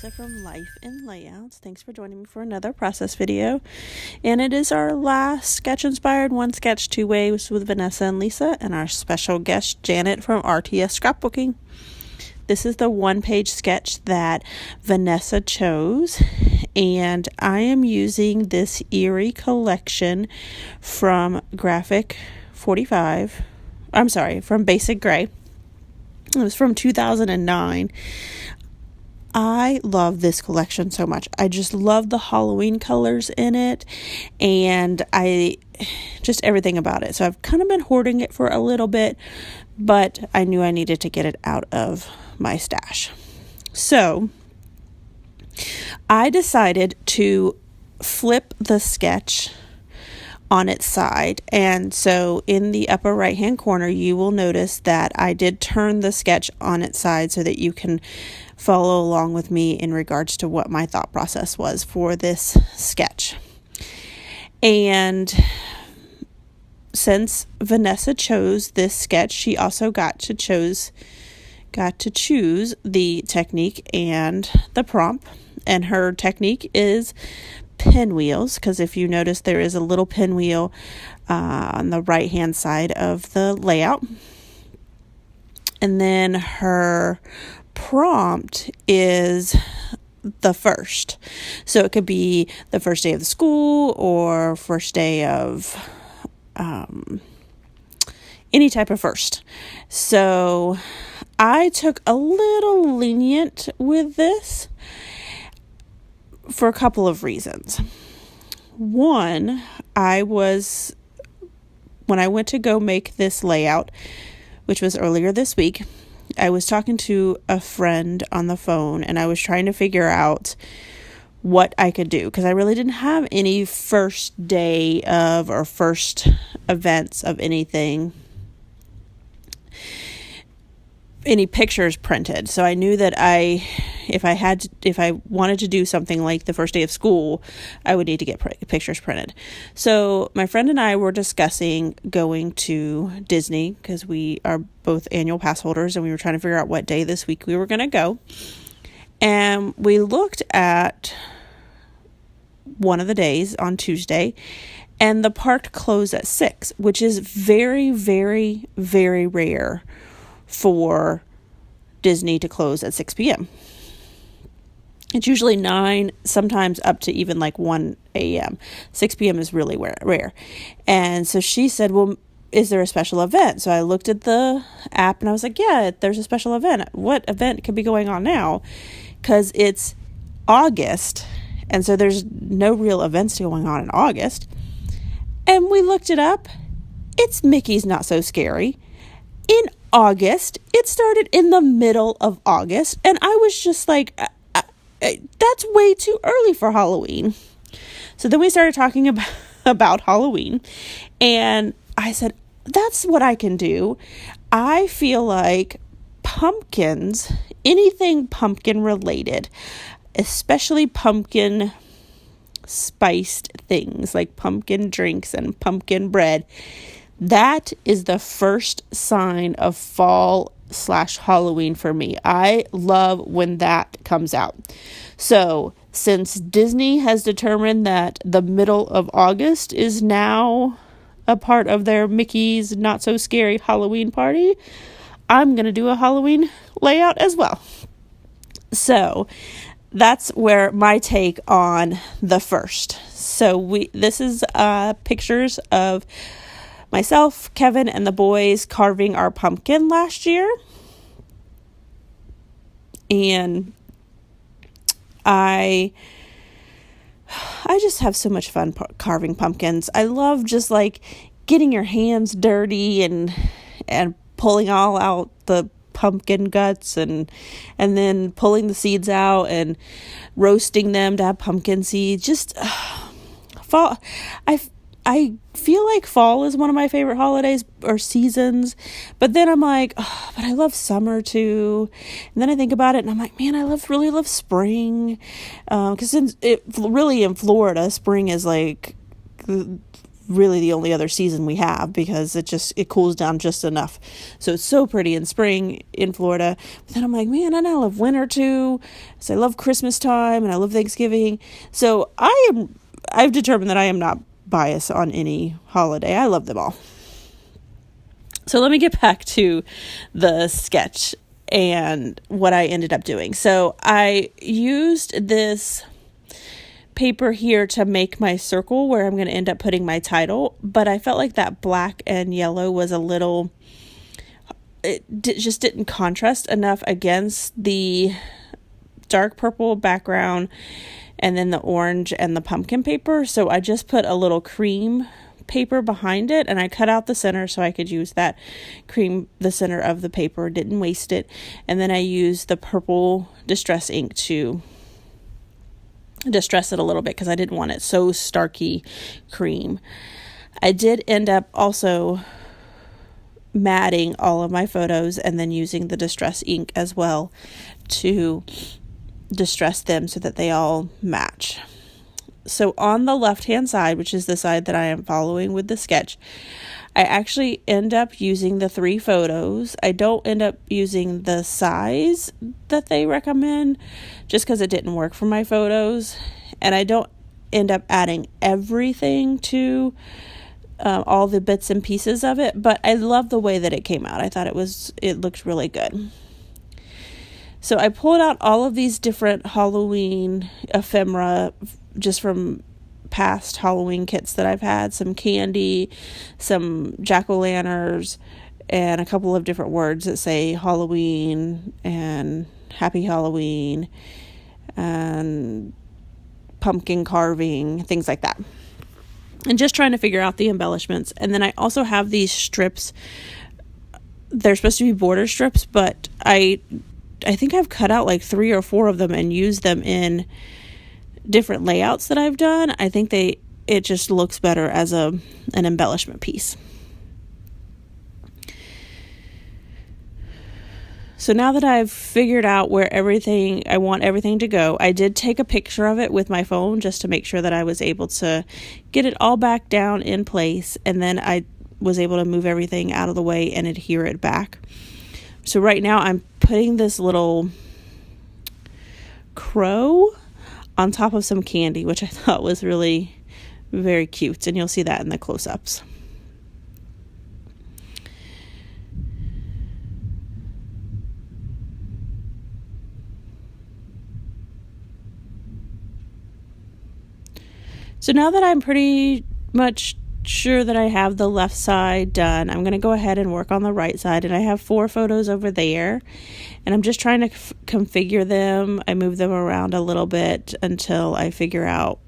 Lisa from Life in Layouts. Thanks for joining me for another process video. And it is our last sketch inspired One Sketch Two Ways with Vanessa and Lisa and our special guest Janet from RTS Scrapbooking. This is the one-page sketch that Vanessa chose, and I am using this Eerie collection from from Basic Gray. It was from 2009. I love this collection so much. I just love the Halloween colors in it, and just everything about it. So I've kind of been hoarding it for a little bit, but I knew I needed to get it out of my stash. So I decided to flip the sketch on its side, and so in the upper right hand corner you will notice that I did turn the sketch on its side so that you can follow along with me in regards to what my thought process was for this sketch. And since Vanessa chose this sketch, she also got to choose the technique and the prompt, and her technique is pinwheels, because if you notice there is a little pinwheel on the right hand side of the layout. And then her prompt is the first. So it could be the first day of the school or first day of any type of first. So I took a little lenient with this for a couple of reasons. One, when I went to go make this layout, which was earlier this week, I was talking to a friend on the phone, and I was trying to figure out what I could do, because I really didn't have any first day of or first events of anything, any pictures printed. So I knew that if I wanted to do something like the first day of school, I would need to get pictures printed. So my friend and I were discussing going to Disney, because we are both annual pass holders, and we were trying to figure out what day this week we were going to go. And we looked at one of the days on Tuesday, and the park closed at 6, which is very, very, very rare for Disney to close at 6 p.m. It's usually 9, sometimes up to even like 1 a.m. 6 p.m. is really rare. And so she said, well, is there a special event? So I looked at the app and I was like, yeah, there's a special event. What event could be going on now? Because it's August, and so there's no real events going on in August. And we looked it up. It's Mickey's Not So Scary in August. It started in the middle of August, and I was just like, that's way too early for Halloween. So then we started talking about Halloween, and I said, that's what I can do. I feel like pumpkins, anything pumpkin related, especially pumpkin spiced things like pumpkin drinks and pumpkin bread, that is the first sign of fall/Halloween for me. I love when that comes out. So since Disney has determined that the middle of August is now a part of their Mickey's Not So Scary Halloween party, I'm going to do a Halloween layout as well. So that's where my take on the first. So this is pictures of myself, Kevin, and the boys carving our pumpkin last year. And I just have so much fun carving pumpkins. I love just like getting your hands dirty and pulling all out the pumpkin guts and then pulling the seeds out and roasting them to have pumpkin seeds. Just fall. I feel like fall is one of my favorite holidays or seasons, but then I'm like, oh, but I love summer too. And then I think about it and I'm like, man, I really love spring. Because really in Florida, spring is like really the only other season we have, because it cools down just enough. So it's so pretty in spring in Florida. But then I'm like, man, I love winter too. So I love Christmas time and I love Thanksgiving. So I've determined that I am not biased on any holiday. I love them all. So let me get back to the sketch and what I ended up doing. So I used this paper here to make my circle where I'm going to end up putting my title, but I felt like that black and yellow was just didn't contrast enough against the dark purple background and then the orange and the pumpkin paper. So I just put a little cream paper behind it, and I cut out the center so I could use that the center of the paper, didn't waste it. And then I used the purple distress ink to distress it a little bit because I didn't want it so starky cream. I did end up also matting all of my photos and then using the distress ink as well to distress them so that they all match. So on the left-hand side, which is the side that I am following with the sketch, I actually end up using the 3 photos. I don't end up using the size that they recommend just because it didn't work for my photos. And I don't end up adding everything to all the bits and pieces of it, but I love the way that it came out. I thought it looked really good. So I pulled out all of these different Halloween ephemera just from past Halloween kits that I've had, some candy, some jack-o'-lanterns, and a couple of different words that say Halloween and Happy Halloween and pumpkin carving, things like that. And just trying to figure out the embellishments. And then I also have these strips. They're supposed to be border strips, but I think I've cut out like 3 or 4 of them and used them in different layouts that I've done. I think it just looks better as an embellishment piece. So now that I've figured out where I want everything to go, I did take a picture of it with my phone just to make sure that I was able to get it all back down in place, and then I was able to move everything out of the way and adhere it back. So right now I'm putting this little crow on top of some candy, which I thought was really very cute, and you'll see that in the close-ups. So now that I'm pretty much sure that I have the left side done, I'm going to go ahead and work on the right side, and I have 4 photos over there, and I'm just trying to configure them. I move them around a little bit until I figure out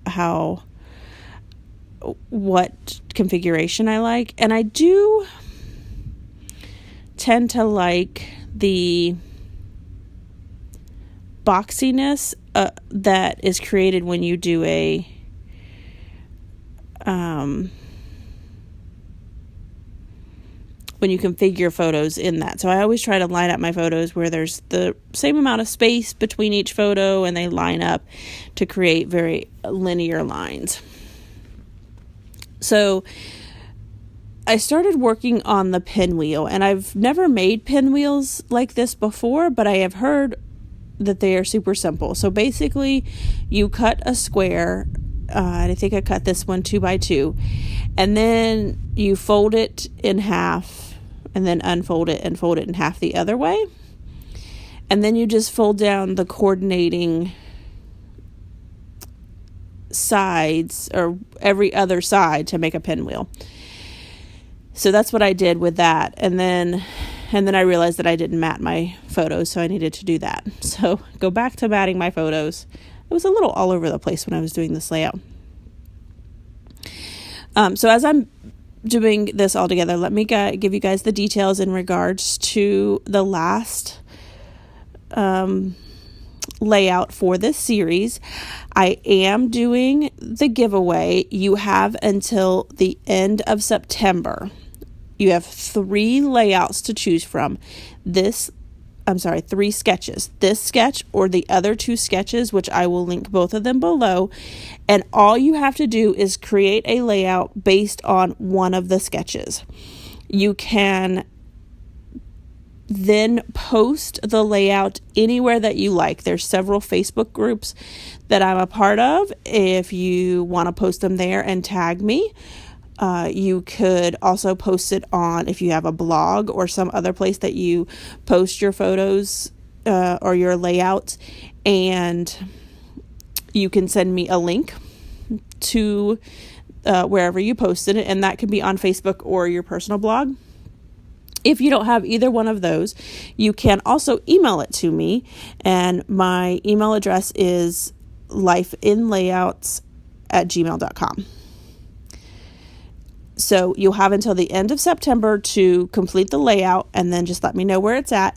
what configuration I like. And I do tend to like the boxiness that is created when you do when you configure photos in that. So I always try to line up my photos where there's the same amount of space between each photo and they line up to create very linear lines. So I started working on the pinwheel, and I've never made pinwheels like this before, but I have heard that they are super simple. So basically you cut a square, and I think I cut this one 2 by 2, and then you fold it in half and then unfold it and fold it in half the other way. And then you just fold down the coordinating sides or every other side to make a pinwheel. So that's what I did with that. And then I realized that I didn't mat my photos, so I needed to do that. So go back to matting my photos. It was a little all over the place when I was doing this layout. So as I'm doing this all together, let me give you guys the details in regards to the last layout for this series. I am doing the giveaway. You have until the end of September. You have 3 layouts to choose from. This three sketches. This sketch or the other two sketches, which I will link both of them below. And all you have to do is create a layout based on one of the sketches. You can then post the layout anywhere that you like. There's several Facebook groups that I'm a part of. If you want to post them there and tag me, you could also post it on, if you have a blog or some other place that you post your photos or your layouts, and you can send me a link to wherever you posted it, and that could be on Facebook or your personal blog. If you don't have either one of those, you can also email it to me, and my email address is lifeinlayouts@gmail.com. So you'll have until the end of September to complete the layout, and then just let me know where it's at.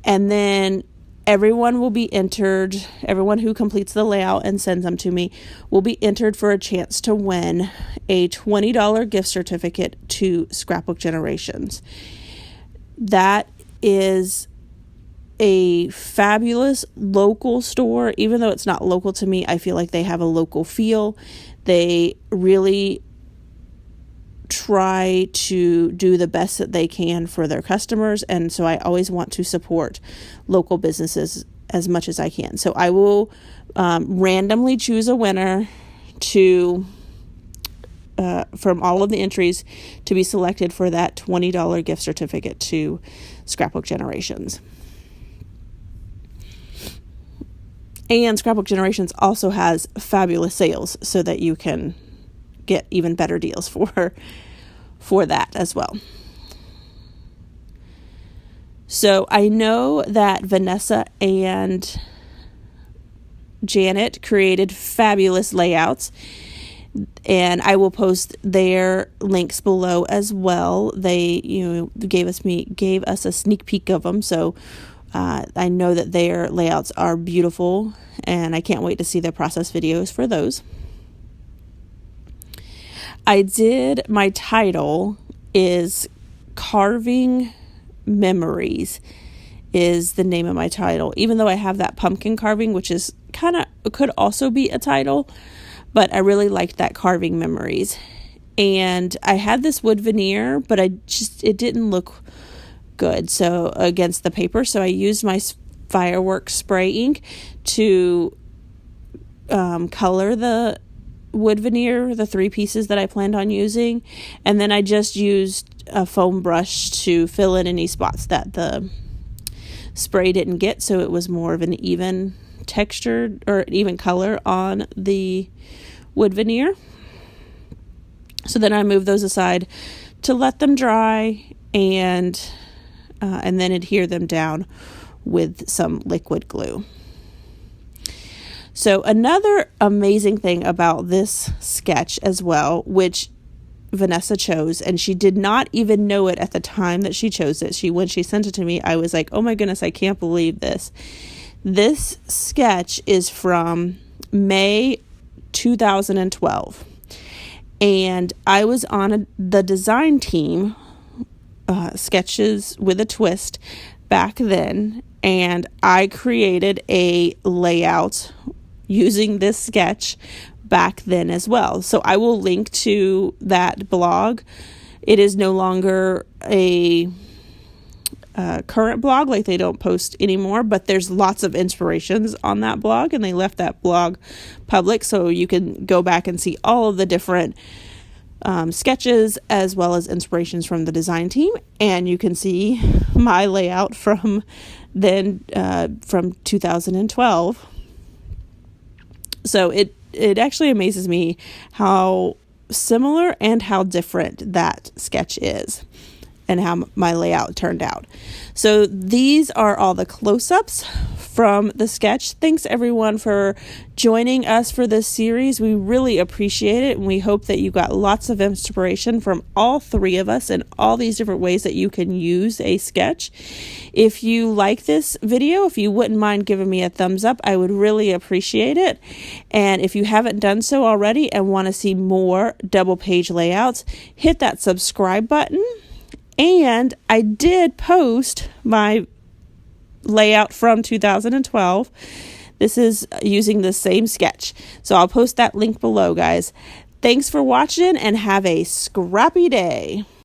And then everyone will be entered, everyone who completes the layout and sends them to me will be entered for a chance to win a $20 gift certificate to Scrapbook Generations. That is a fabulous local store. Even though it's not local to me, I feel like they have a local feel. They really try to do the best that they can for their customers, and so I always want to support local businesses as much as I can. So I will randomly choose a winner to from all of the entries to be selected for that $20 gift certificate to Scrapbook Generations. And Scrapbook Generations also has fabulous sales so that you can get even better deals for that as well. So I know that Vanessa and Janet created fabulous layouts, and I will post their links below as well. They, gave us a sneak peek of them, so I know that their layouts are beautiful, and I can't wait to see their process videos for those. My title is Carving Memories is the name of my title, even though I have that pumpkin carving, which is could also be a title, but I really liked that Carving Memories. And I had this wood veneer, but it didn't look good against the paper, so I used my fireworks spray ink to color the wood veneer, the three pieces that I planned on using, and then I just used a foam brush to fill in any spots that the spray didn't get, so it was more of an even texture or an even color on the wood veneer. So then I moved those aside to let them dry and then adhere them down with some liquid glue. So another amazing thing about this sketch as well, which Vanessa chose, and she did not even know it at the time that she chose it. When she sent it to me, I was like, oh my goodness, I can't believe this. This sketch is from May 2012. And I was on the design team, Sketches with a Twist, back then. And I created a layout using this sketch back then as well. So I will link to that blog. It is no longer a current blog, like they don't post anymore, but there's lots of inspirations on that blog, and they left that blog public, so you can go back and see all of the different sketches as well as inspirations from the design team, and you can see my layout from then, from 2012. So it actually amazes me how similar and how different that sketch is and how my layout turned out. So these are all the close-ups from the sketch. Thanks everyone for joining us for this series. We really appreciate it, and we hope that you got lots of inspiration from all three of us and all these different ways that you can use a sketch. If you like this video, if you wouldn't mind giving me a thumbs up, I would really appreciate it. And if you haven't done so already and want to see more double page layouts, hit that subscribe button. And I did post my layout from 2012. This is using the same sketch. So I'll post that link below, guys. Thanks for watching and have a scrappy day.